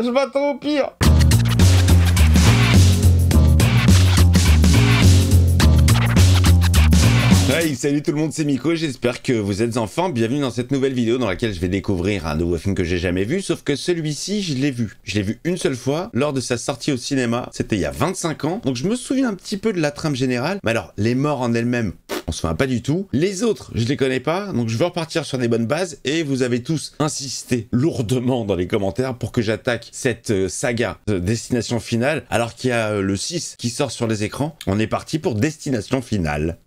Je m'attends au pire. Hey, salut tout le monde, c'est Miko, j'espère que vous êtes en forme. Bienvenue dans cette nouvelle vidéo dans laquelle je vais découvrir un nouveau film que j'ai jamais vu, sauf que celui-ci, je l'ai vu. Je l'ai vu une seule fois, lors de sa sortie au cinéma, c'était il y a 25 ans, donc je me souviens un petit peu de la trame générale, mais alors, les morts en elles-mêmes, on se souvient pas du tout. Les autres, je les connais pas, donc je veux repartir sur des bonnes bases, et vous avez tous insisté lourdement dans les commentaires pour que j'attaque cette saga de Destination Finale, alors qu'il y a le 6 qui sort sur les écrans. On est parti pour Destination Finale.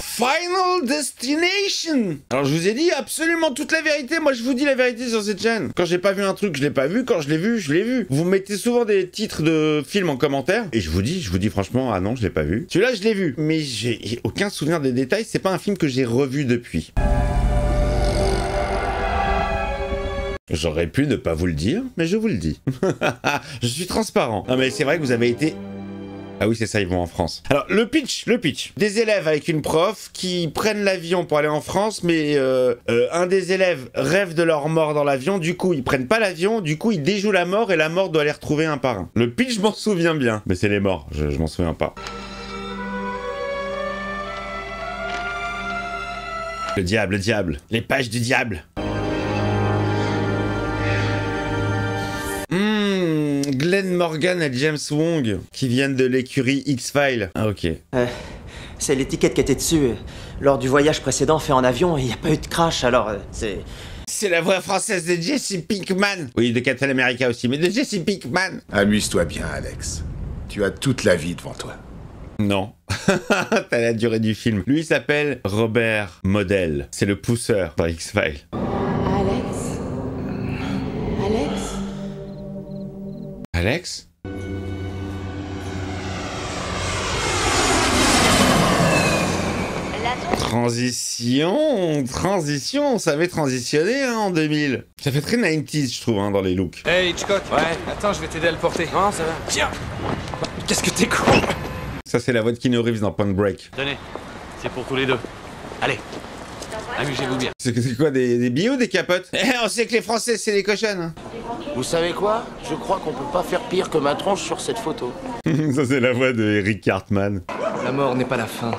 Final Destination. Alors je vous ai dit absolument toute la vérité, moi je vous dis la vérité sur cette chaîne. Quand j'ai pas vu un truc, je l'ai pas vu, quand je l'ai vu, je l'ai vu. Vous mettez souvent des titres de films en commentaire, et je vous dis franchement, ah non, je l'ai pas vu. Celui-là je l'ai vu, mais j'ai aucun souvenir des détails, c'est pas un film que j'ai revu depuis. J'aurais pu ne pas vous le dire, mais je vous le dis. Je suis transparent. Non mais c'est vrai que vous avez été... Ah oui, c'est ça, ils vont en France. Alors, le pitch. Des élèves avec une prof qui prennent l'avion pour aller en France, mais un des élèves rêve de leur mort dans l'avion, du coup, ils prennent pas l'avion, du coup, ils déjouent la mort et la mort doit les retrouver un par un. Le pitch, je m'en souviens bien. Mais c'est les morts, je m'en souviens pas. Le diable. Les pages du diable. Glenn Morgan et James Wong, qui viennent de l'écurie X-Files. Ah ok. C'est l'étiquette qui était dessus. Lors du voyage précédent fait en avion, il n'y a pas eu de crash, alors c'est... C'est la voix française de Jesse Pinkman. Oui, de Captain America aussi, mais de Jesse Pinkman. Amuse-toi bien, Alex. Tu as toute la vie devant toi. Non. T'as la durée du film. Lui, il s'appelle Robert Model. C'est le pousseur dans X-Files. Alex? Transition, on savait transitionner hein, en 2000. Ça fait très 90s, je trouve, hein, dans les looks. Hey, Hitchcock. Ouais. Attends, je vais t'aider à le porter. Non, ça va. Tiens. Qu'est-ce que t'es con. Ça, c'est la voix de Keanu Reeves dans Point Break. Tenez, c'est pour tous les deux. Allez, amusez-vous bien. C'est quoi, des billes ou des capotes? Eh, on sait que les Français, c'est des cochonnes. Hein. Vous savez quoi? Je crois qu'on peut pas faire pire que ma tronche sur cette photo. Ça, c'est la voix de Eric Cartman. La mort n'est pas la fin.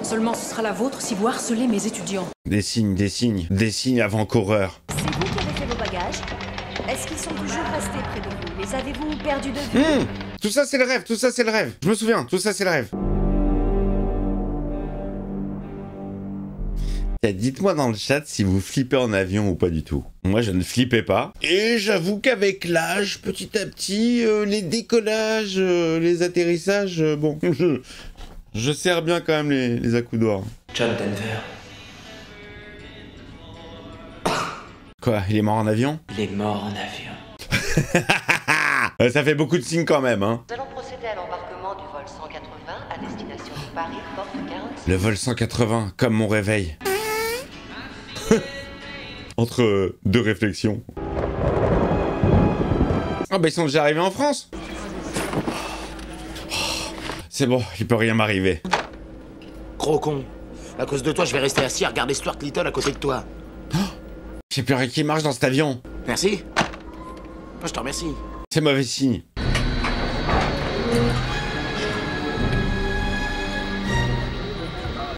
Seulement ce sera la vôtre si vous harcelez mes étudiants. Des signes avant-coureurs. C'est vous qui avez fait vos bagages? Est-ce qu'ils sont toujours restés près de vous? Les avez-vous perdus de vue? Tout ça c'est le rêve, Je me souviens, tout ça c'est le rêve. Dites-moi dans le chat si vous flippez en avion ou pas du tout. Moi je ne flippais pas. Et j'avoue qu'avec l'âge, petit à petit, les décollages, les atterrissages, bon... Je serre bien quand même les accoudoirs. John Denver. Quoi, il est mort en avion? Il est mort en avion. Ça fait beaucoup de signes quand même, hein. Nous allons procéder à l'embarquement du vol 180 à destination de Paris, porte 46. Le vol 180, comme mon réveil. Entre deux réflexions. Ah bah ils sont déjà arrivés en France. C'est bon, il peut rien m'arriver. Gros con. À cause de toi, je vais rester assis à regarder Stuart Little à côté de toi. J'ai plus rien qui marche dans cet avion. Merci. Je te remercie. C'est mauvais signe.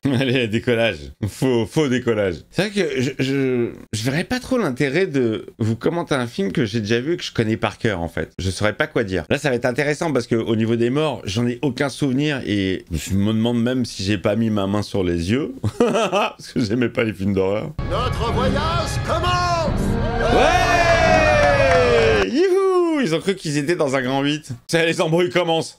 Allez, décollage. Faux décollage. C'est vrai que je verrais pas trop l'intérêt de vous commenter un film que j'ai déjà vu et que je connais par cœur, en fait. Je saurais pas quoi dire. Là, ça va être intéressant parce que au niveau des morts, j'en ai aucun souvenir et je me demande même si j'ai pas mis ma main sur les yeux. Parce que j'aimais pas les films d'horreur. Notre voyage commence! Ouais! Youhou! Ils ont cru qu'ils étaient dans un grand 8. Ça, les embrouilles commencent.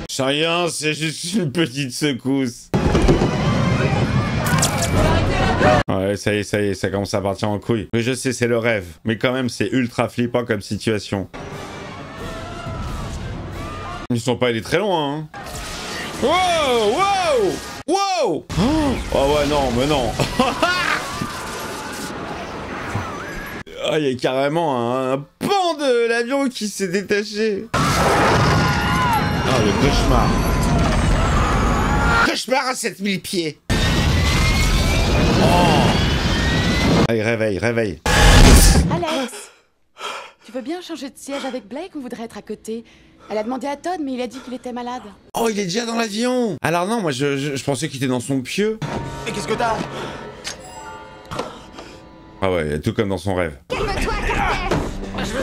C'est rien, c'est juste une petite secousse. Ouais, ça y est, ça commence à partir en couille. Mais je sais, c'est le rêve. Mais quand même, c'est ultra flippant comme situation. Ils sont pas allés très loin, hein. Wow! Wow! Wow! Oh ouais, non, mais non. Ah, il y a carrément un pan de l'avion qui s'est détaché. Oh, le cauchemar. Cauchemar à 7000 pieds. Oh. Allez, réveille, réveille. Alex, tu veux bien changer de siège avec Blake? On voudrait être à côté. Elle a demandé à Todd, mais il a dit qu'il était malade. Oh, il est déjà dans l'avion. Alors non, moi je pensais qu'il était dans son pieu. Mais qu'est-ce que t'as? Ah ouais, tout comme dans son rêve.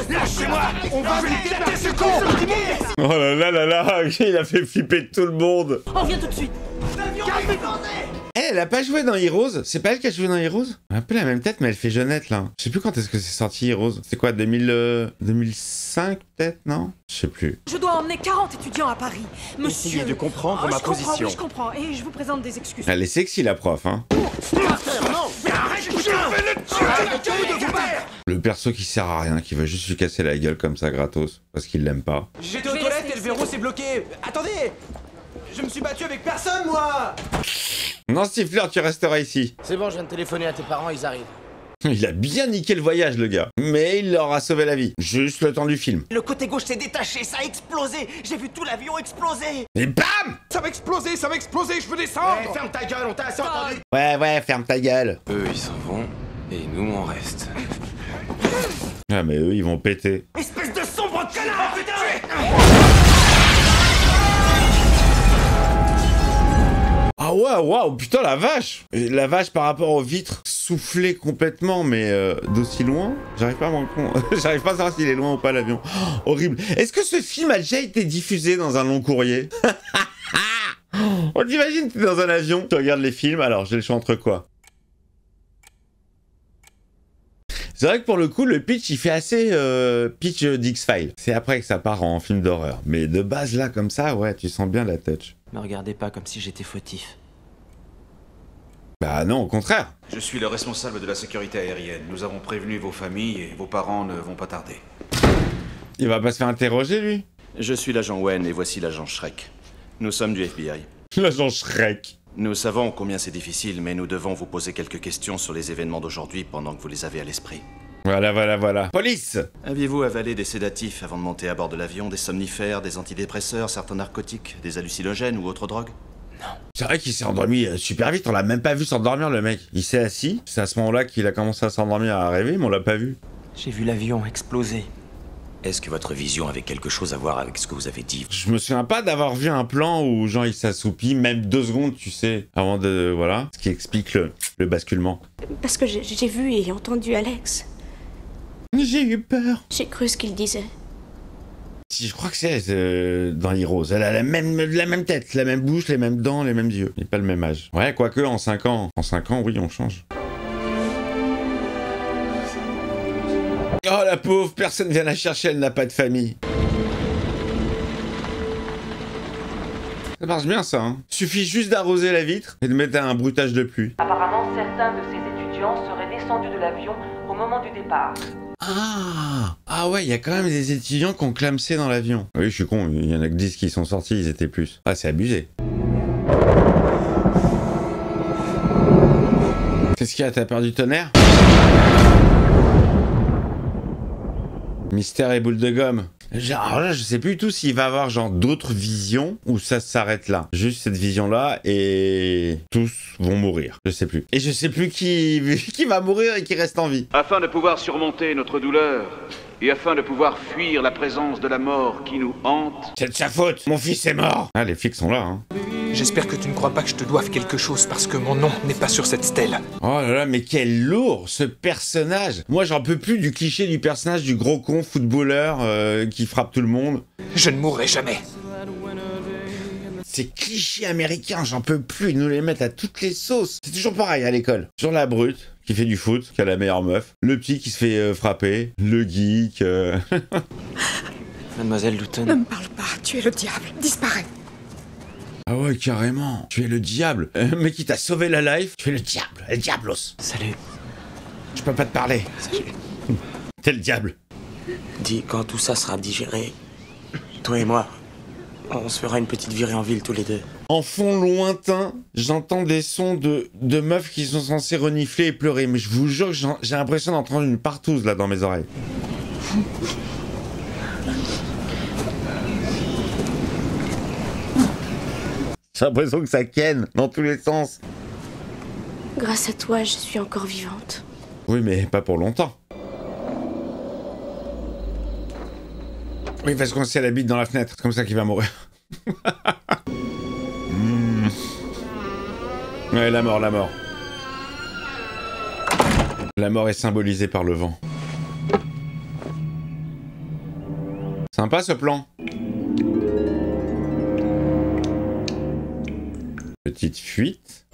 Lâchez-moi! On va éclater ce con! Oh là là là là, il a fait flipper tout le monde. On vient tout de suite. Elle a pas joué dans Heroes? C'est pas elle qui a joué dans Heroes? Elle a un peu la même tête, mais elle fait jeunette là. Je sais plus quand est-ce que c'est sorti Heroes. C'est quoi, 2005 peut-être, non? Je sais plus. Je dois emmener 40 étudiants à Paris. Monsieur... Essayez de comprendre ma position. Je comprends, et je vous présente des excuses. Elle est sexy la prof, hein. Le perso qui sert à rien, qui veut juste lui casser la gueule comme ça gratos, parce qu'il l'aime pas. J'étais aux toilettes et le verrou s'est bloqué. Attendez! Je me suis battu avec personne, moi! Non, Stifler, tu resteras ici. C'est bon, je viens de téléphoner à tes parents, ils arrivent. Il a bien niqué le voyage, le gars. Mais il leur a sauvé la vie. Juste le temps du film. Le côté gauche s'est détaché, ça a explosé. J'ai vu tout l'avion exploser. Et bam! Ça va exploser, je veux descendre! Hey, ferme ta gueule, on t'a assez entendu! Ouais, ferme ta gueule. Eux, ils s'en vont, et nous, on reste. Ah, mais eux, ils vont péter. Espèce de sombre connard, putain! Ah ouais, waouh, putain, la vache! Et la vache par rapport aux vitres soufflées complètement, mais d'aussi loin, j'arrive pas à m'en compte. J'arrive pas à savoir s'il est loin ou pas l'avion. Oh, horrible. Est-ce que ce film a déjà été diffusé dans un long courrier? On t'imagine, t'es dans un avion, tu regardes les films, alors j'ai le choix entre quoi? C'est vrai que pour le coup, le pitch, il fait assez pitch d'X-Files. C'est après que ça part en film d'horreur. Mais de base, là, comme ça, ouais, tu sens bien la touch. Me regardez pas comme si j'étais fautif. Bah non, au contraire. Je suis le responsable de la sécurité aérienne. Nous avons prévenu vos familles et vos parents ne vont pas tarder. Il va pas se faire interroger, lui? Je suis l'agent Wen et voici l'agent Shrek. Nous sommes du FBI. L'agent Shrek. Nous savons combien c'est difficile, mais nous devons vous poser quelques questions sur les événements d'aujourd'hui pendant que vous les avez à l'esprit. Voilà. Police! Aviez-vous avalé des sédatifs avant de monter à bord de l'avion, des somnifères, des antidépresseurs, certains narcotiques, des hallucinogènes ou autres drogues? C'est vrai qu'il s'est endormi super vite, on l'a même pas vu s'endormir, le mec. Il s'est assis, c'est à ce moment-là qu'il a commencé à s'endormir, à rêver, mais on l'a pas vu. J'ai vu l'avion exploser. Est-ce que votre vision avait quelque chose à voir avec ce que vous avez dit? Je me souviens pas d'avoir vu un plan où genre il s'assoupit, même 2 secondes, tu sais, avant de... Voilà, ce qui explique le basculement. Parce que j'ai vu et entendu Alex. J'ai eu peur. J'ai cru ce qu'il disait. Si, je crois que c'est dans Heroes. Elle a la même tête, la même bouche, les mêmes dents, les mêmes yeux. Et pas le même âge. Ouais, quoique en 5 ans. En 5 ans, oui, on change. Oh la pauvre, personne vient la chercher, elle n'a pas de famille. Ça marche bien ça, hein. Suffit juste d'arroser la vitre et de mettre un bruitage de pluie. Apparemment, certains de ces étudiants seraient descendus de l'avion au moment du départ. Ah ouais, il y a quand même des étudiants qui ont clamsé dans l'avion. Oui, je suis con, il y en a que 10 qui sont sortis, ils étaient plus. Ah, c'est abusé. Qu'est-ce qu'il y a, t'as peur du tonnerre? Mystère et boule de gomme. Alors là, je sais plus du tout s'il va avoir genre d'autres visions ou ça s'arrête là. Juste cette vision-là et tous vont mourir. Je sais plus. Et je sais plus qui va mourir et qui reste en vie. Afin de pouvoir surmonter notre douleur et afin de pouvoir fuir la présence de la mort qui nous hante... C'est de sa faute, mon fils est mort. Ah, les flics sont là, hein. J'espère que tu ne crois pas que je te doive quelque chose parce que mon nom n'est pas sur cette stèle. Oh là là, mais quel lourd, ce personnage. Moi, j'en peux plus du cliché du personnage du gros con footballeur qui frappe tout le monde. Je ne mourrai jamais. Ces clichés américains, j'en peux plus, ils nous les mettent à toutes les sauces. C'est toujours pareil à l'école. Toujours la brute qui fait du foot, qui a la meilleure meuf. Le petit qui se fait frapper. Le geek. Mademoiselle Luton. Ne me parle pas, tu es le diable. Disparais. Ah ouais, carrément. Tu es le diable. Mais qui t'a sauvé la life, tu es le diable. El diablos. Salut. Je peux pas te parler. Salut. T'es le diable. Dis, quand tout ça sera digéré, toi et moi, on se fera une petite virée en ville tous les deux. En fond lointain, j'entends des sons de meufs qui sont censées renifler et pleurer. Mais je vous jure que j'ai l'impression d'entendre une partouze là dans mes oreilles. J'ai l'impression que ça ken dans tous les sens. Grâce à toi, je suis encore vivante. Oui, mais pas pour longtemps. Oui, parce qu'on sait la bite dans la fenêtre. C'est comme ça qu'il va mourir. Ouais, la mort, la mort. La mort est symbolisée par le vent. Sympa ce plan. Petite fuite.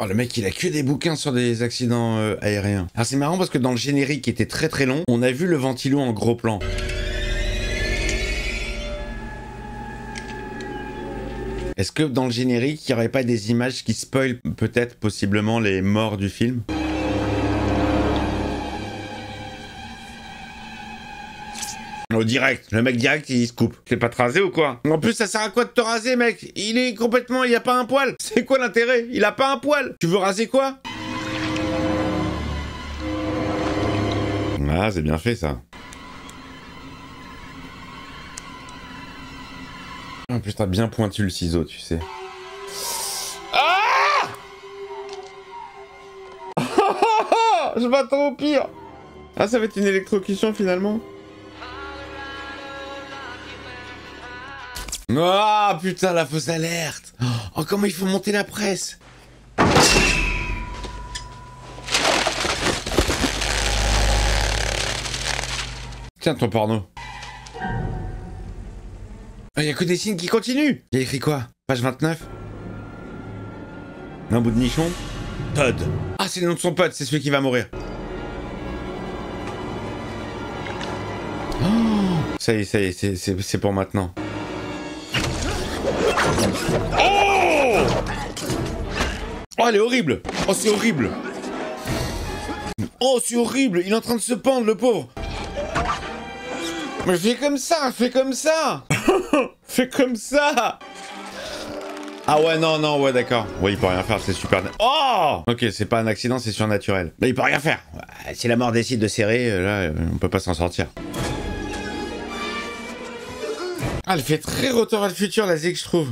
Oh, le mec, il a que des bouquins sur des accidents aériens. Alors c'est marrant parce que dans le générique qui était très très long, on a vu le ventilo en gros plan. Est-ce que dans le générique, il n'y aurait pas des images qui spoilent peut-être, possiblement, les morts du film? Au direct, le mec direct il se coupe. T'es pas te raser ou quoi? En plus ça sert à quoi de te raser mec? Il est complètement, il a pas un poil. C'est quoi l'intérêt? Il a pas un poil. Tu veux raser quoi? Ah c'est bien fait ça. En plus t'as bien pointu le ciseau tu sais. Ah je m'attends au pire. Ah ça va être une électrocution finalement. Ah putain la fausse alerte. Oh comment il faut monter la presse. Tiens ton porno. Ah y'a que des signes qui continuent. Y'a écrit quoi? Page 29. Un bout de nichon. Todd. Ah c'est le nom de son pote, c'est celui qui va mourir. Oh ça y est, c'est pour maintenant. Oh! Oh, elle est horrible! Oh, c'est horrible! Oh, c'est horrible! Il est en train de se pendre, le pauvre! Mais fais comme ça! Fais comme ça! Fais comme ça! Ah ouais, non, ouais, d'accord. Ouais, il peut rien faire, c'est super... Oh! Ok, c'est pas un accident, c'est surnaturel. Mais il peut rien faire! Si la mort décide de serrer, là, on peut pas s'en sortir. Ah, elle fait très retour à le futur, la Zig, je trouve.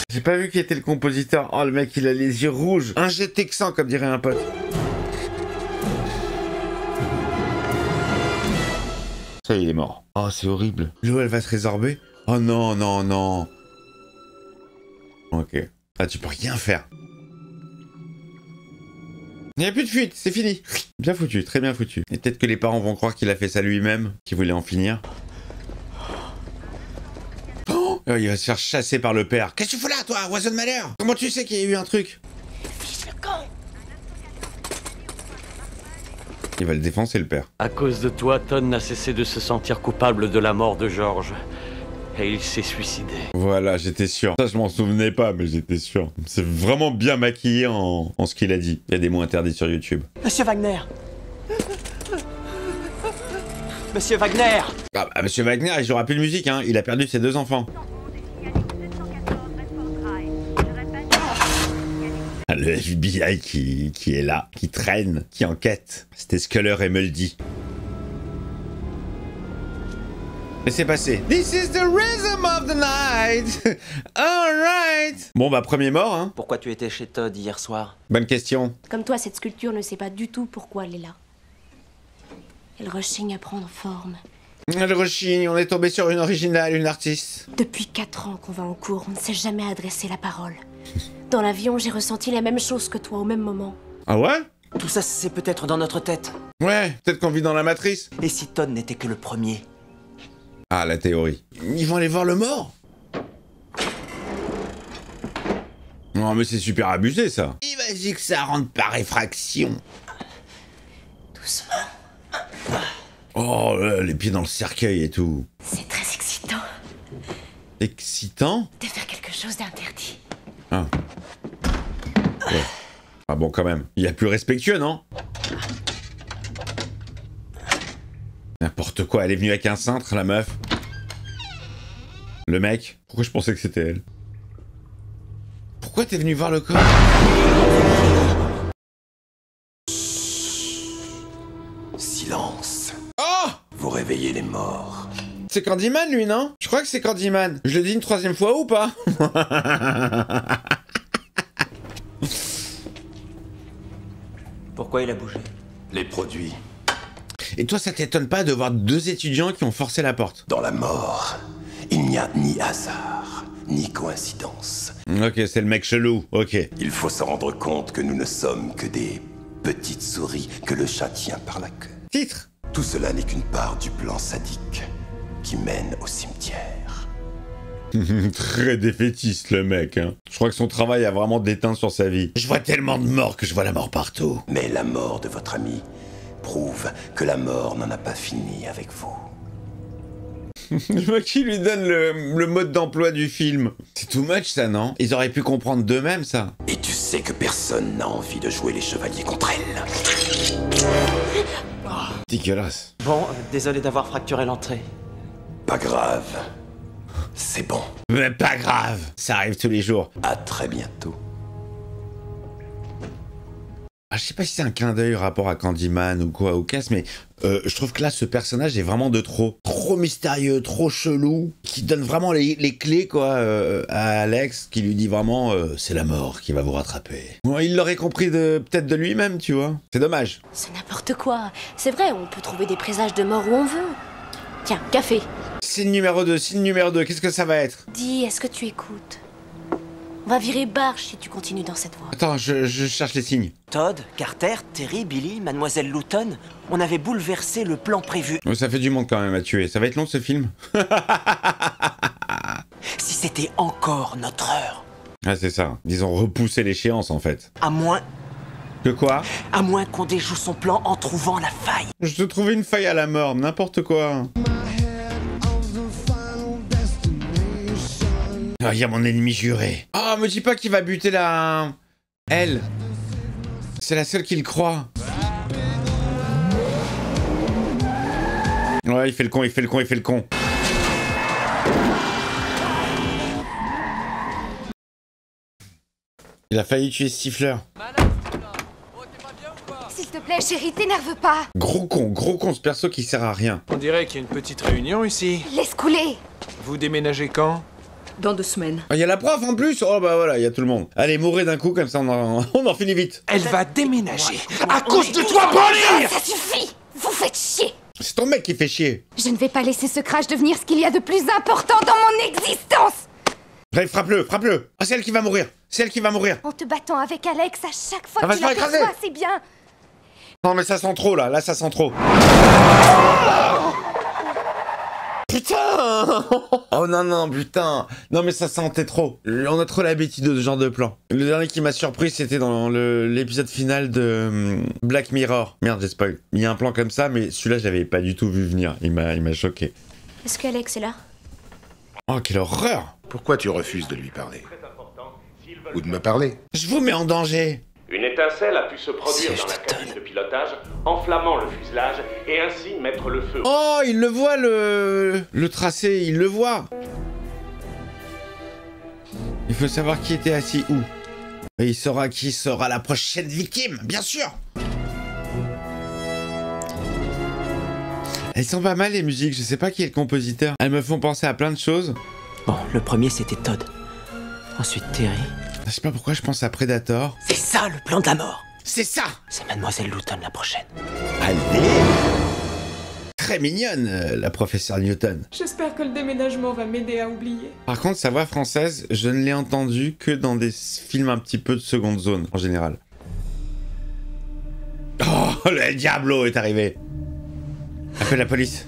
J'ai pas vu qui était le compositeur. Oh, le mec, il a les yeux rouges. Un jet texan, comme dirait un pote. Ça, il est mort. Oh, c'est horrible. L'eau, elle va se résorber. Oh non, non, non. Ok. Ah, tu peux rien faire. Il n'y a plus de fuite, c'est fini. Bien foutu, très bien foutu. Et peut-être que les parents vont croire qu'il a fait ça lui-même, qu'il voulait en finir. Oh, il va se faire chasser par le père. Qu'est-ce que tu fous là, toi, oiseau de malheur? Comment tu sais qu'il y a eu un truc? Il va le défoncer, le père. À cause de toi, Todd n'a cessé de se sentir coupable de la mort de George. Et il s'est suicidé. Voilà, j'étais sûr. Ça, je m'en souvenais pas, mais j'étais sûr. C'est vraiment bien maquillé en ce qu'il a dit. Il y a des mots interdits sur YouTube. Monsieur Wagner! Monsieur Wagner! Ah, bah, Monsieur Wagner, il jouera plus de musique, hein. Il a perdu ses 2 enfants. Ah, le FBI qui est là, qui traîne, qui enquête. C'était Sculler et Muldy. Mais c'est passé. This is the rhythm of the night. Alright. Bon bah premier mort hein. Pourquoi tu étais chez Todd hier soir? Bonne question. Comme toi, cette sculpture ne sait pas du tout pourquoi elle est là. Elle rechigne à prendre forme. Elle rechigne, on est tombé sur une originale, une artiste. Depuis 4 ans qu'on va en cours, on ne s'est jamais adressé la parole. Dans l'avion, j'ai ressenti la même chose que toi au même moment. Ah ouais? Tout ça, c'est peut-être dans notre tête. Ouais, peut-être qu'on vit dans la matrice. Et si Todd n'était que le premier? Ah, la théorie. Ils vont aller voir le mort? Non, mais c'est super abusé, ça. Imagine que ça rentre par effraction. Doucement. Oh, là, les pieds dans le cercueil et tout. C'est très excitant. Excitant? De faire quelque chose d'interdit. Ah. Ouais. Ah bon, quand même. Il y a plus respectueux, non? N'importe quoi, elle est venue avec un cintre, la meuf. Le mec, pourquoi je pensais que c'était elle? Pourquoi t'es venu voir le corps? Silence. Oh! réveiller les morts. C'est Candyman, lui, non? Je crois que c'est Candyman. Je le dis une troisième fois ou pas? Pourquoi il a bougé? Les produits. Et toi, ça t'étonne pas de voir deux étudiants qui ont forcé la porte? Dans la mort, il n'y a ni hasard, ni coïncidence. Ok, c'est le mec chelou, ok. Il faut se rendre compte que nous ne sommes que des petites souris que le chat tient par la queue. Titre. Tout cela n'est qu'une part du plan sadique qui mène au cimetière. Très défaitiste, le mec, hein. Je crois que son travail a vraiment déteint sur sa vie. Je vois tellement de morts que je vois la mort partout. Mais la mort de votre ami prouve que la mort n'en a pas fini avec vous. Le mec qui lui donne le mode d'emploi du film. C'est too much, ça, non? Ils auraient pu comprendre d'eux-mêmes, ça. Et tu sais que personne n'a envie de jouer les chevaliers contre elle. Dégueulasse. Bon, désolé d'avoir fracturé l'entrée. Pas grave. C'est bon. Mais pas grave. Ça arrive tous les jours. À très bientôt. Ah, je sais pas si c'est un clin d'œil rapport à Candyman ou quoi, ou casse, mais je trouve que là, ce personnage est vraiment de trop. Trop mystérieux, trop chelou, qui donne vraiment les clés, quoi, à Alex, qui lui dit vraiment, c'est la mort qui va vous rattraper. Bon, il l'aurait compris peut-être de lui-même, tu vois. C'est dommage. C'est n'importe quoi. C'est vrai, on peut trouver des présages de mort où on veut. Tiens, café. Signe numéro 2, signe numéro 2, qu'est-ce que ça va être? Dis, est-ce que tu écoutes? On va virer barge si tu continues dans cette voie. Attends, je cherche les signes. Todd, Carter, Terry, Billy, Mademoiselle Luton, on avait bouleversé le plan prévu. Oh, ça fait du monde quand même à tuer. Ça va être long, ce film. Si c'était encore notre heure. Ah, c'est ça. Ils ont repoussé l'échéance, en fait. À moins... Que quoi? À moins qu'on déjoue son plan en trouvant la faille. Je te trouvais une faille à la mort, n'importe quoi. Ah, il y a mon ennemi juré. Oh, me dis pas qu'il va buter la... Elle. C'est la seule qui le croit. Ouais, il fait le con, il fait le con, il fait le con. Il a failli tuer Stifler. S'il te plaît, chérie, t'énerve pas. Gros con ce perso qui sert à rien. On dirait qu'il y a une petite réunion ici. Laisse couler. Vous déménagez quand? Dans 2 semaines. Il y a la prof en plus. Oh bah voilà, il y a tout le monde. Allez, mourrez d'un coup, comme ça on en finit vite. Elle va déménager. À cause de toi, Bonnie! Ça suffit. Vous faites chier. C'est ton mec qui fait chier. Je ne vais pas laisser ce crash devenir ce qu'il y a de plus important dans mon existence. Bref, frappe-le. Oh, c'est elle qui va mourir. C'est elle qui va mourir. En te battant avec Alex à chaque fois Elle va que se tu faire écraser. l'aperçois, c'est bien. Non mais ça sent trop là ça sent trop. Putain. Oh non, putain. Non mais ça sentait trop. On a trop l'habitude de ce genre de plan. Le dernier qui m'a surpris, c'était dans l'épisode final de Black Mirror. Merde, j'ai spoil. Il y a un plan comme ça, mais celui-là, j'avais pas du tout vu venir. Il m'a choqué. Est-ce qu'Alex est là? Oh, quelle horreur. Pourquoi tu refuses de lui parler? Ou de me parler? Je vous mets en danger. Une étincelle a pu se produire dans la cabine de pilotage, enflammant le fuselage et ainsi mettre le feu. Oh, il le voit, le tracé, il le voit. Il faut savoir qui était assis où. Et il saura qui sera la prochaine victime, bien sûr. Elles sont pas mal les musiques, je sais pas qui est le compositeur. Elles me font penser à plein de choses. Bon, le premier c'était Todd. Ensuite Terry. Je sais pas pourquoi je pense à Predator. C'est ça le plan de la mort. C'est ça. C'est Mademoiselle Luton la prochaine. Allez. Très mignonne, la professeure Newton. J'espère que le déménagement va m'aider à oublier. Par contre, sa voix française, je ne l'ai entendue que dans des films un petit peu de seconde zone, en général. Oh, le Diablo est arrivé. Appelle la police.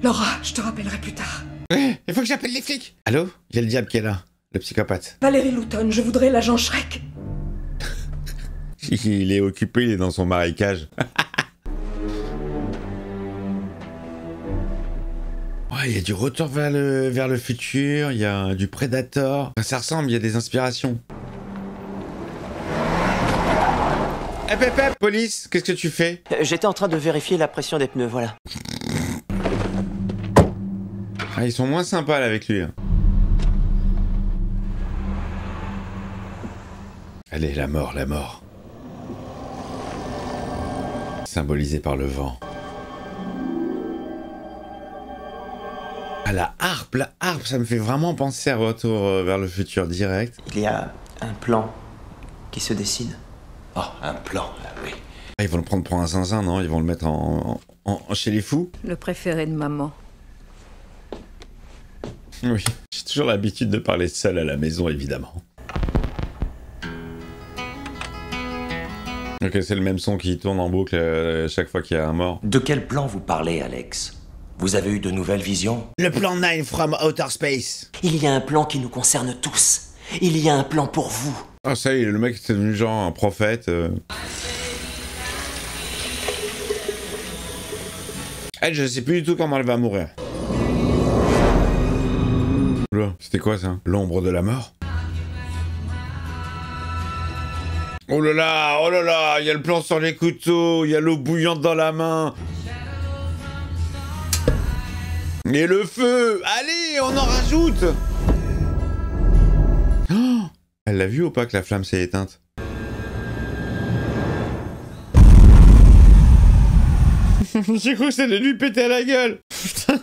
Laura, je te rappellerai plus tard. Il faut que j'appelle les flics. Allô? Il y a le diable qui est là, le psychopathe. Valérie Luton, je voudrais l'agent Shrek. Il est occupé, il est dans son marécage. Ouais, il y a du retour vers le futur, il y a du Predator. Enfin, ça ressemble, il y a des inspirations. Hep, police, qu'est-ce que tu fais? J'étais en train de vérifier la pression des pneus, voilà. Ah, ils sont moins sympas là avec lui. Hein. Allez, la mort. Symbolisée par le vent. Ah, la harpe, ça me fait vraiment penser à Retour vers le futur direct. Il y a un plan qui se dessine. Oh, un plan, oui. Ah, ils vont le prendre pour un zinzin, non? Ils vont le mettre chez les fous? Le préféré de maman. Oui, j'ai toujours l'habitude de parler seul à la maison, évidemment. Ok, c'est le même son qui tourne en boucle chaque fois qu'il y a un mort. De quel plan vous parlez, Alex? Vous avez eu de nouvelles visions? Le plan 9 from Outer Space. Il y a un plan qui nous concerne tous. Il y a un plan pour vous. Ah, ça y est, le mec est devenu genre un prophète. Elle, je sais plus du tout comment elle va mourir. C'était quoi ça? L'ombre de la mort? Oh là là, il y a le plan sur les couteaux, il y a l'eau bouillante dans la main. Et le feu! Allez, on en rajoute! Oh, elle l'a vu ou pas que la flamme s'est éteinte? J'ai cru que c'était lui péter à la gueule! Putain!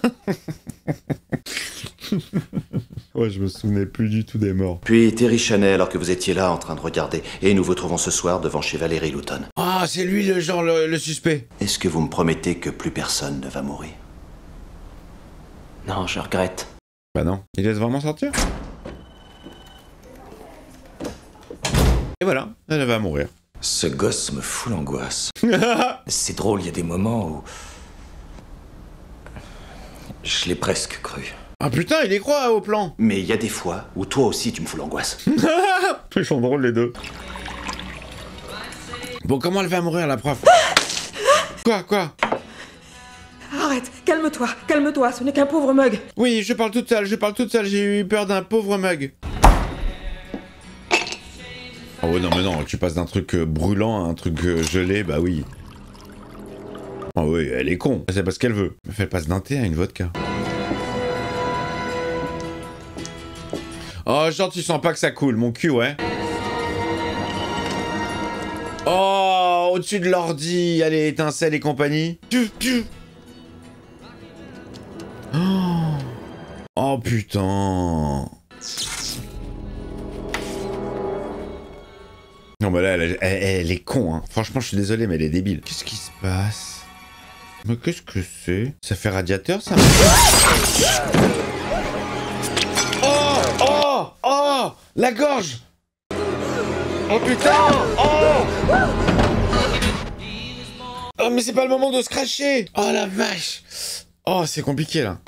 Ouais, je me souvenais plus du tout des morts. Puis Terry Chanel, alors que vous étiez là en train de regarder, et nous vous trouvons ce soir devant chez Valérie Louton. Ah, c'est lui le genre, le suspect. Est-ce que vous me promettez que plus personne ne va mourir? Non, je regrette. Bah non, il laisse vraiment sortir. Et voilà, elle va mourir. Ce gosse me fout l'angoisse. C'est drôle, il y a des moments où... Je l'ai presque cru. Ah putain, il y croit au plan. Mais il y a des fois où toi aussi tu me fous l'angoisse. Ils sont drôles les deux. Bon, comment elle va mourir la prof? Quoi? Arrête, calme-toi, ce n'est qu'un pauvre mug. Oui, je parle toute seule, j'ai eu peur d'un pauvre mug. Oh ouais, non mais non, tu passes d'un truc brûlant à un truc gelé, bah oui. Oh oui, elle est con, c'est parce qu'elle veut. Elle passe d'un thé à une vodka. Oh, genre tu sens pas que ça coule, mon cul, ouais. Oh, au-dessus de l'ordi, allez, étincelle et compagnie. Oh putain. Non mais là, elle est con, hein. Franchement, je suis désolé, mais elle est débile. Qu'est-ce qui se passe? Mais qu'est-ce que c'est? Ça fait radiateur, ça? Oh, la gorge. Oh putain. Oh, mais c'est pas le moment de se cracher. Oh la vache. Oh, c'est compliqué là.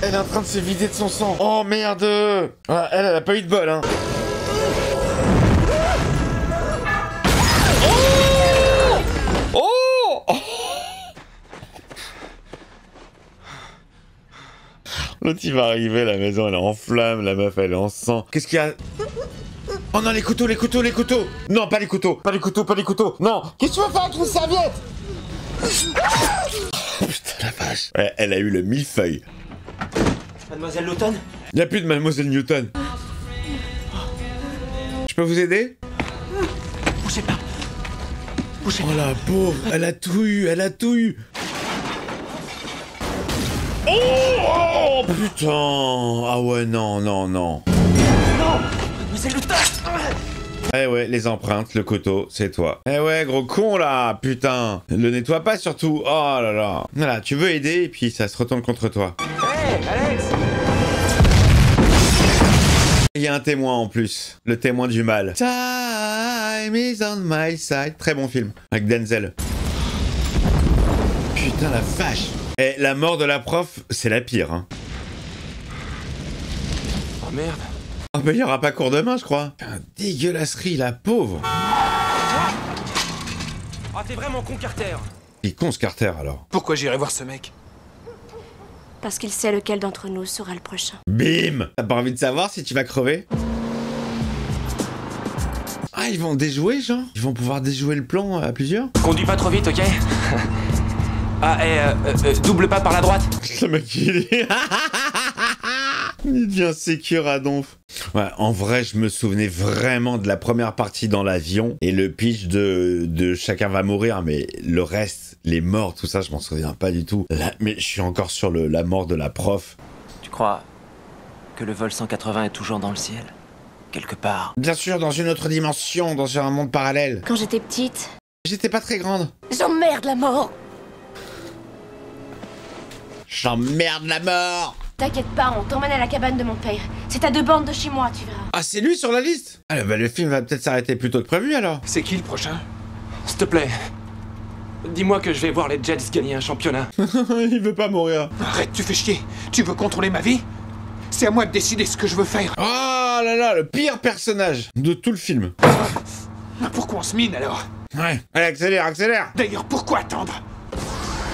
Elle est en train de se vider de son sang. Oh merde. Ah, elle a pas eu de bol, hein. Oh. L'autre il va arriver, la maison elle est en flammes, la meuf elle est en sang. Qu'est-ce qu'il y a? Oh non, les couteaux. Non, pas les couteaux. Non. Qu'est-ce que tu veux faire avec une serviette? Oh, putain la vache. Ouais, elle a eu le millefeuille. Mademoiselle Louton? Il n'y a plus de Mademoiselle Newton. Je peux vous aider? Bougez pas. Oh la pauvre, elle a tout eu. Oh putain. Ah ouais, non. Non, Mademoiselle Louton. Eh ouais, les empreintes, le couteau, c'est toi. Eh ouais, gros con là, putain. Le nettoie pas surtout. Oh là là. Voilà, tu veux aider et puis ça se retourne contre toi. Hey, Alex. Il y a un témoin en plus, le témoin du mal. Time is on my side. Très bon film, avec Denzel. Putain la vache. Et la mort de la prof, c'est la pire, hein. Oh merde. Ah bah il y aura pas cours demain, je crois. Putain, dégueulasserie, la pauvre. Ah, t'es vraiment con, Carter. Il est con ce Carter alors. Pourquoi j'irai voir ce mec? Parce qu'il sait lequel d'entre nous sera le prochain. Bim. T'as pas envie de savoir si tu vas crever? Ah, ils vont déjouer, genre? Ils vont pouvoir déjouer le plan à plusieurs? Conduis pas trop vite, ok? Ah, et double pas par la droite. Le mec, il est... Il devient sécure à donf. Ouais, en vrai, je me souvenais vraiment de la première partie dans l'avion et le pitch de chacun va mourir, mais le reste, les morts, tout ça, je m'en souviens pas du tout. Là, mais je suis encore sur la mort de la prof. Tu crois que le vol 180 est toujours dans le ciel? Quelque part. Bien sûr, dans une autre dimension, dans un monde parallèle. Quand j'étais petite... J'étais pas très grande. J'emmerde la mort. J'emmerde la mort. T'inquiète pas, on t'emmène à la cabane de mon père. C'est à 2 bornes de chez moi, tu verras. Ah, c'est lui sur la liste? Ah, bah le film va peut-être s'arrêter plus tôt que prévu alors. C'est qui le prochain? S'il te plaît. Dis-moi que je vais voir les Jets gagner un championnat. Il veut pas mourir. Arrête, tu fais chier. Tu veux contrôler ma vie? C'est à moi de décider ce que je veux faire. Oh là là, le pire personnage de tout le film. Pourquoi on se mine alors? Ouais, allez, accélère, accélère. D'ailleurs, pourquoi attendre?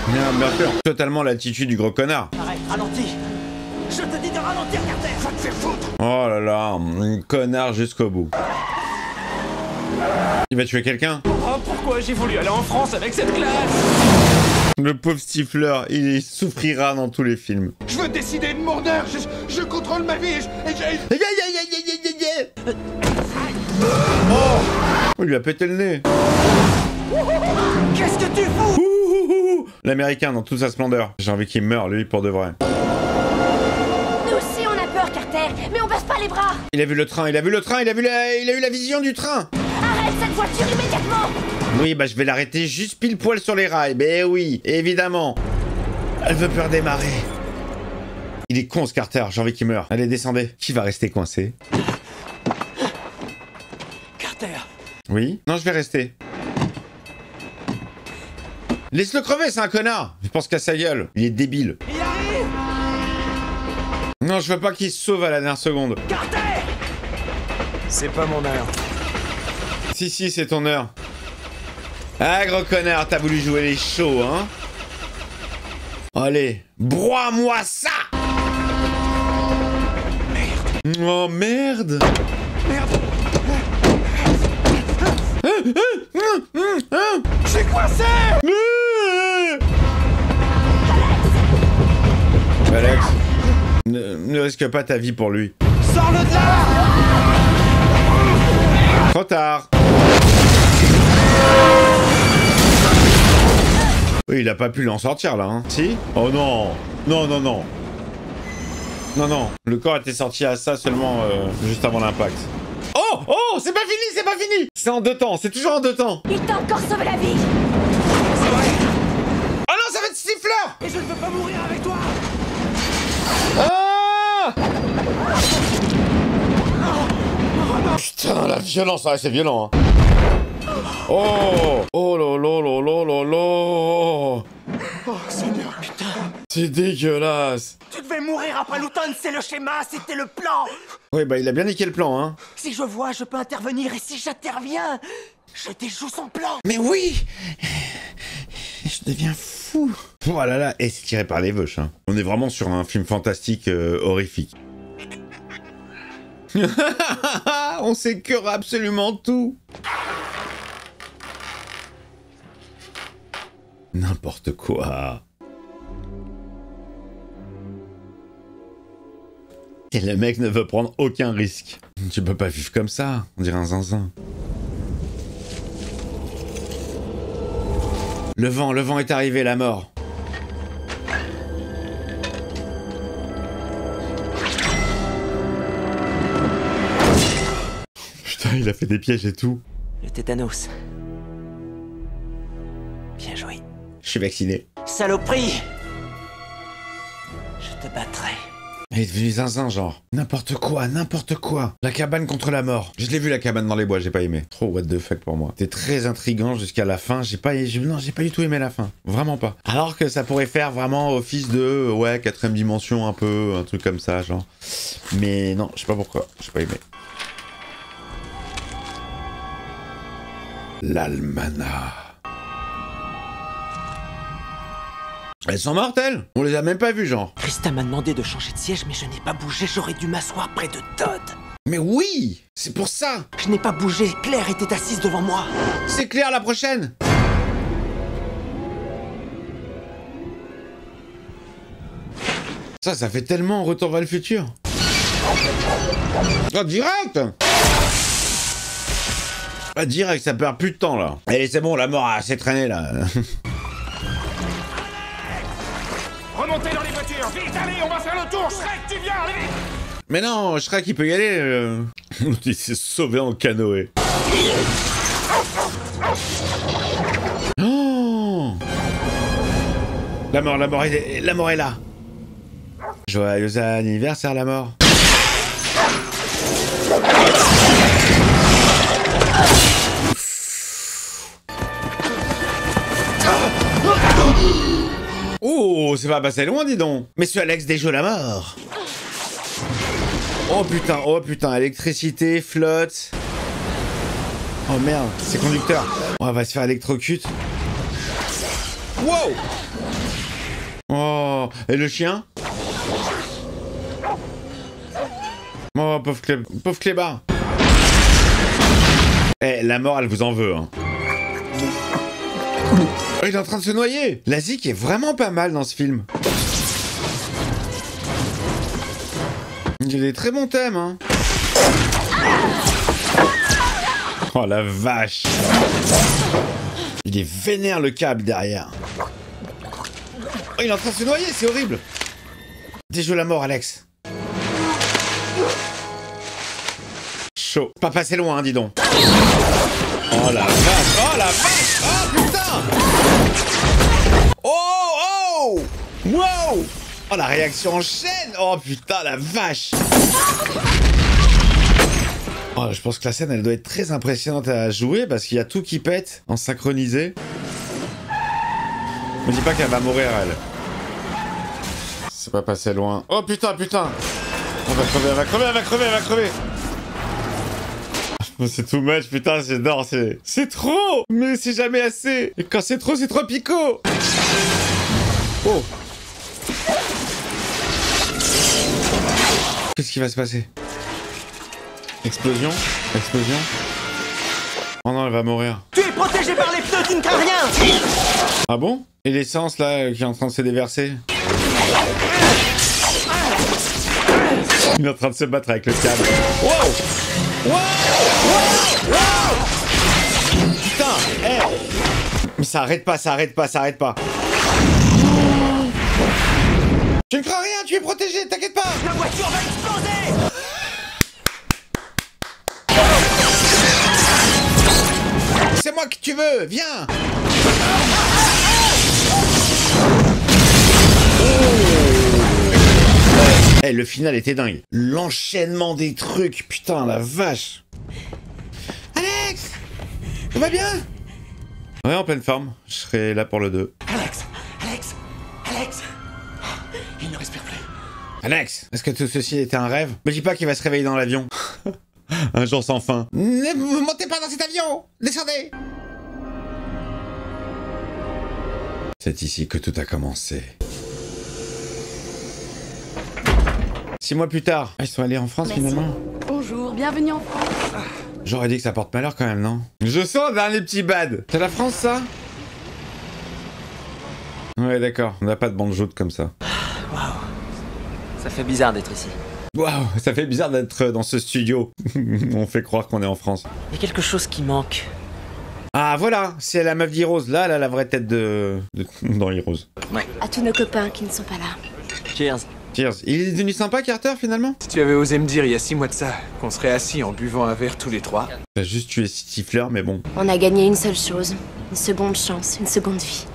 Bien sûr. Totalement l'attitude du gros connard. Arrête, ralentis. Je te dis de ralentir, Carter. Va te faire foutre. Oh là là, connard jusqu'au bout. Il va tuer quelqu'un. Oh, pourquoi j'ai voulu aller en France avec cette classe? Le pauvre Stifler, il souffrira dans tous les films. Je veux décider de mon heure. Je contrôle ma vie et j'ai... Oh, il lui a pété le nez. Qu'est-ce que tu fous? L'américain dans toute sa splendeur. J'ai envie qu'il meure, lui, pour de vrai. Nous aussi, on a peur, Carter, mais on baisse pas les bras. Il a vu le train, il a vu le train, il a eu la vision du train. Arrête cette voiture immédiatement. Oui, bah je vais l'arrêter juste pile poil sur les rails. Ben oui, évidemment. Elle veut plus redémarrer. Il est con ce Carter, j'ai envie qu'il meure. Allez, descendez. Qui va rester coincé? Carter. Oui? Non, je vais rester. Laisse-le crever, c'est un connard. Je pense qu'à sa gueule. Il est débile. Il arrive. Non, je veux pas qu'il se sauve à la dernière seconde. Carter. C'est pas mon heure. Si, si, c'est ton heure. Ah, gros connard, t'as voulu jouer les chauds, hein? Allez, broie-moi ça! Merde. Oh, merde! Merde. J'ai coincé! Alex, ne risque pas ta vie pour lui. Sors-le de là! Trop tard. Oui, il a pas pu l'en sortir là, hein. Si? Oh non. Non, non, non. Non, non. Le corps était sorti à ça seulement juste avant l'impact. Oh! Oh! C'est pas fini, c'est pas fini! C'est en 2 temps, c'est toujours en 2 temps. Il t'a encore sauvé la vie. C'est vrai. Oh non, ça va être Stifler! Et je ne veux pas mourir avec toi. Ah! Putain, la violence, ouais, c'est violent, hein. Oh! Oh lolo. Oh, Seigneur, putain. C'est dégueulasse. Tu devais mourir après Luton, c'est le schéma, c'était le plan. Oui, bah il a bien niqué le plan, hein. Si je vois, je peux intervenir, et si j'interviens, je déjoue son plan. Mais oui! Je deviens fou. Oh là là, et c'est tiré par les veuches, hein. On est vraiment sur un film fantastique horrifique. On s'écœure absolument tout. N'importe quoi. Et le mec ne veut prendre aucun risque. Tu peux pas vivre comme ça, on dirait un zinzin. Le vent est arrivé, la mort. Putain, il a fait des pièges et tout. Le tétanos. Bien joué. Je suis vacciné. Saloperie! Je te battrai. Il est devenu zinzin, genre. N'importe quoi, n'importe quoi. La cabane contre la mort. Je l'ai vu, la cabane dans les bois, j'ai pas aimé. Trop what the fuck pour moi. C'était très intriguant jusqu'à la fin. J'ai pas du tout aimé la fin. Vraiment pas. Alors que ça pourrait faire vraiment office de, ouais, 4ème dimension un peu, un truc comme ça, genre. Mais non, je sais pas pourquoi. J'ai pas aimé. L'almanach. Elles sont mortes, elles? On les a même pas vues, genre. Krista m'a demandé de changer de siège, mais je n'ai pas bougé. J'aurais dû m'asseoir près de Todd. Mais oui! C'est pour ça! Je n'ai pas bougé. Claire était assise devant moi. C'est Claire, la prochaine! Ça fait tellement Retour vers le futur. Oh, direct! Ah, direct, ça perd plus de temps, là. Allez, c'est bon, la mort a assez traîné, là. Remontez dans les voitures, vite, allez, on va faire le tour. Shrek, tu viens, allez vite. Mais non, Shrek, il peut y aller. Il s'est sauvé en canoë. Oh, la mort est là. Joyeux anniversaire, la mort. Oh, c'est pas passé loin, dis donc. Monsieur Alex déjoue la mort. Oh putain, électricité, flotte. Oh merde, c'est conducteur. Oh, on va se faire électrocute. Wow. Oh, et le chien? Oh, pauvre clébard. Eh, la mort, elle vous en veut, hein. Oh, il est en train de se noyer. La zik est vraiment pas mal dans ce film. Il y a des très bons thèmes, hein. Oh la vache. Il est vénère le câble derrière. Oh, il est en train de se noyer, c'est horrible. Déjoue la mort, Alex. Chaud. Pas passé loin, hein, dis donc. Oh la vache. Oh la vache. Oh putain. Oh. Wow. Oh la réaction en chaîne. Oh putain, la vache. Oh, je pense que la scène, elle doit être très impressionnante à jouer parce qu'il y a tout qui pète en synchronisé. Me dis pas qu'elle va mourir, elle. C'est pas passé loin. Oh putain. Elle va crever. C'est too much, putain, j'adore, c'est trop. Mais c'est jamais assez. Et quand c'est trop picot. Oh. Qu'est-ce qui va se passer? Explosion. Oh non, elle va mourir. Tu es protégé par les pneus, tu ne crains rien. Ah bon? Et l'essence, là, qui est en train de se déverser? Il est en train de se battre avec le câble. Wow. Putain, hey. Mais ça arrête pas. Tu ne crains rien, tu es protégé, t'inquiète pas. La voiture va exploser. C'est moi que tu veux, viens. Eh, le final était dingue. L'enchaînement des trucs, putain, la vache. Alex, ça va bien? Ouais, en pleine forme. Je serai là pour le 2. Alex. Il ne respire plus. Alex, est-ce que tout ceci était un rêve? Me dis pas qu'il va se réveiller dans l'avion. Un jour sans fin. Ne montez pas dans cet avion! Descendez! C'est ici que tout a commencé. 6 mois plus tard. Ils sont allés en France. Merci. Finalement. Bonjour, bienvenue en France. J'aurais dit que ça porte malheur quand même, non? Je sens un dernier petit bad. C'est la France, ça? Ouais, d'accord. On n'a pas de bande jaune comme ça. Waouh. Ça fait bizarre d'être ici. Waouh, ça fait bizarre d'être dans ce studio. On fait croire qu'on est en France. Il y a quelque chose qui manque. Ah voilà, c'est la meuf d'Heroes. Là, elle a la vraie tête dans Heroes. Ouais. À tous nos copains qui ne sont pas là. Cheers. Il est devenu sympa, Carter, finalement? Si tu avais osé me dire il y a 6 mois de ça qu'on serait assis en buvant un verre tous les trois. T'as juste tué Stifler, mais bon. On a gagné une seule chose. Une seconde chance, une seconde vie.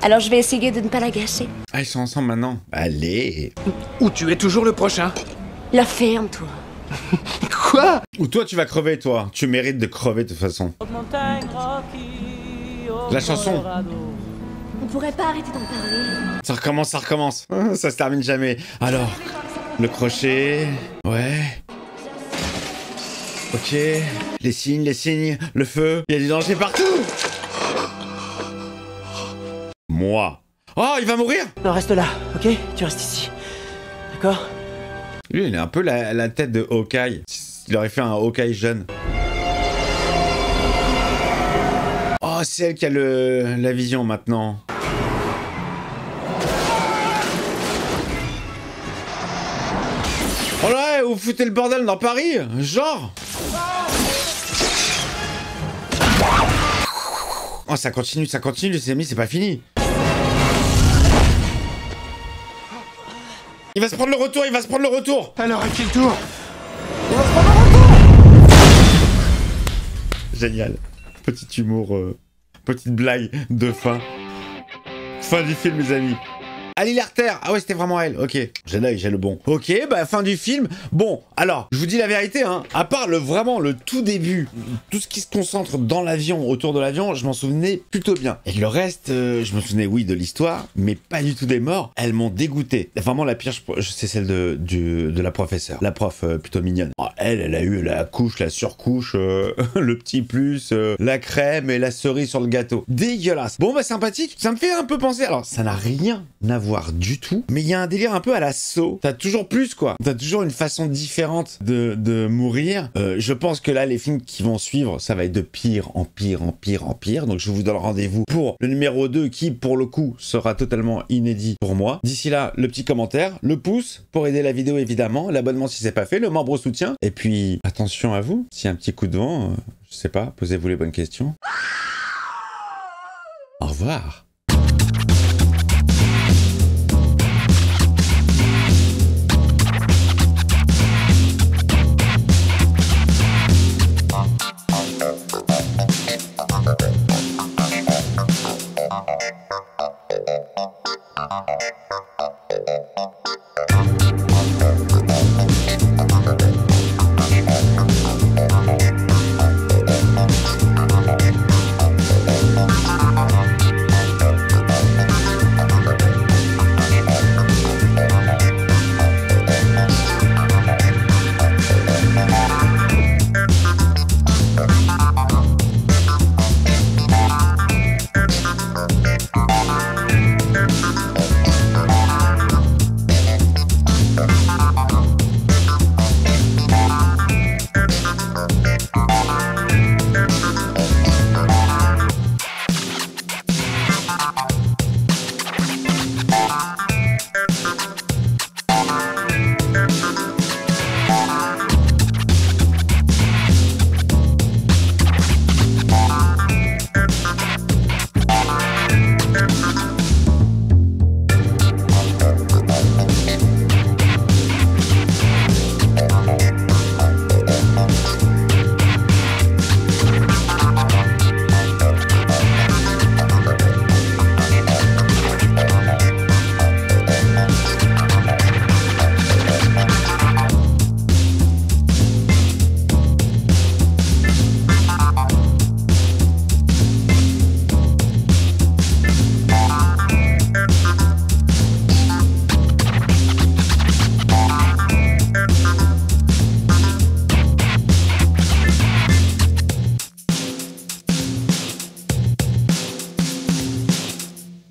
Alors je vais essayer de ne pas la gâcher. Ah, ils sont ensemble maintenant. Allez. Ou tu es toujours le prochain. La ferme, toi. Quoi? Ou toi, tu vas crever, toi. Tu mérites de crever, de toute façon. La chanson. On pourrait pas arrêter d'en parler. Ça recommence. Ça se termine jamais. Alors, le crochet. Ouais. Ok. Les signes. Le feu. Il y a du danger partout. Moi. Oh, il va mourir. Non, reste là, ok? Tu restes ici. D'accord? Lui, il a un peu la tête de Hawkeye. Il aurait fait un Hawkeye jeune. Oh, c'est elle qui a la vision maintenant. Oh Ouais, vous foutez le bordel dans Paris, genre. Oh, ça continue, les amis, c'est pas fini. Il va se prendre le retour, il va se prendre le retour. Alors, à qui le tour? Il va se prendre le retour. Génial. Petit humour, petite blague de fin. Fin du film, les amis. Ali Larter. Ah ouais, c'était vraiment elle. Ok. J'ai l'œil, j'ai le bon. Ok, bah fin du film. Bon, alors, je vous dis la vérité, hein. À part vraiment le tout début, tout ce qui se concentre dans l'avion, autour de l'avion, je m'en souvenais plutôt bien. Et le reste, je me souvenais, oui, de l'histoire, mais pas du tout des morts. Elles m'ont dégoûté. Vraiment, la pire, c'est celle de la professeure. La prof, plutôt mignonne. Oh, elle a eu la couche, la surcouche, le petit plus, la crème et la cerise sur le gâteau. Dégueulasse. Bon, bah sympathique. Ça me fait un peu penser. Alors, ça n'a rien à voir du tout, mais il y a un délire un peu à la Saw. T'as toujours plus, quoi. T'as toujours une façon différente de mourir. Je pense que là, les films qui vont suivre, ça va être de pire en pire en pire en pire. Donc je vous donne rendez-vous pour le numéro 2 qui, pour le coup, sera totalement inédit pour moi. D'ici là, le petit commentaire, le pouce pour aider la vidéo évidemment, l'abonnement si c'est pas fait, le membre au soutien. Et puis, attention à vous, s'il y a un petit coup de vent, je sais pas, posez-vous les bonnes questions. Au revoir.